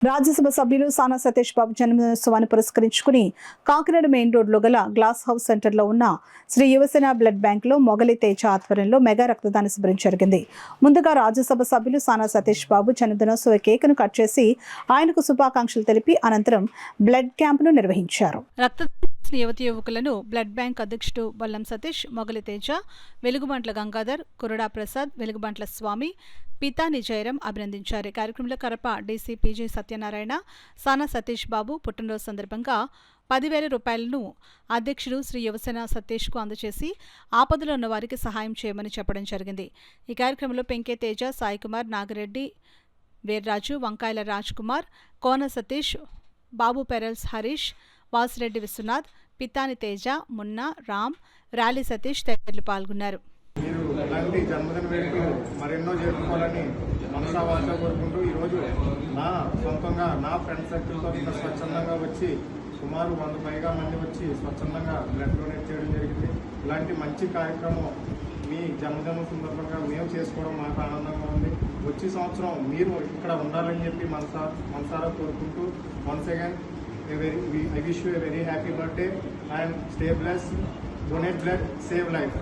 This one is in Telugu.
రాజ్యసభ సభ్యులు సానా సతీష్ బాబు జన్మదినోత్సవాన్ని పురస్కరించుకుని కాకినాడ మెయిన్ రోడ్లో గల గ్లాస్ హౌస్ సెంటర్లో ఉన్న శ్రీ యువసేన బ్లడ్ బ్యాంక్లో మొగలి తేజ ఆధ్వర్యంలో మెగా రక్తదాన శిబిరం జరిగింది. ముందుగా రాజ్యసభ సభ్యులు సానా సతీష్ బాబు జన్మదినోత్సవ కేకును కట్ చేసి ఆయనకు శుభాకాంక్షలు తెలిపి అనంతరం బ్లడ్ క్యాంపును నిర్వహించారు. యువతి యువకులను బ్లడ్ బ్యాంక్ అధ్యక్షుడు బొల్లం సతీష్, మొగలి తేజ, వెలుగుబంట్ల గంగాధర్, కురడా ప్రసాద్, వెలుగుబంట్ల స్వామి, పితాని జయరాం అభినందించారు. కార్యక్రమంలో కరప డీసీ పీజీ సత్యనారాయణ, సానా సతీష్ బాబు పుట్టినరోజు సందర్భంగా 10,000 రూపాయలను అధ్యక్షుడు శ్రీ యువసేన సతీష్కు అందజేసి ఆపదలో ఉన్న వారికి సహాయం చేయమని చెప్పడం జరిగింది. ఈ కార్యక్రమంలో పెంకే తేజ, సాయి కుమార్, నాగిరెడ్డి, వీర్రాజు, వంకాయల రాజ్ కుమార్, కోన సతీష్, బాబు పెరల్స్ హరీష్, వాసిరెడ్డి విశ్వనాథ్, పితాని తేజ, మున్నా, రామ్, ర్యాలీ సతీష్ తదితరులు పాల్గొన్నారు. మీరు ఇలాంటి జన్మదిన వేడుకలు మరెన్నో జరుపుకోవాలని మనసా వాచా కోరుకుంటూ ఈరోజు నా సొంతంగా నా ఫ్రెండ్ సర్కిల్తో ఇంత స్వచ్ఛందంగా వచ్చి సుమారు 100 పైగా మంది వచ్చి స్వచ్ఛందంగా బ్లడ్ డొనేట్ చేయడం జరిగింది. ఇలాంటి మంచి కార్యక్రమం మీ జన్మదినం సందర్భంగా మేము చేసుకోవడం మాకు ఆనందంగా ఉంది. వచ్చే సంవత్సరం మీరు ఇక్కడ ఉండాలని చెప్పి మనసారా కోరుకుంటూ once again I wish you a very happy birthday and stay blessed. Donate blood, save life.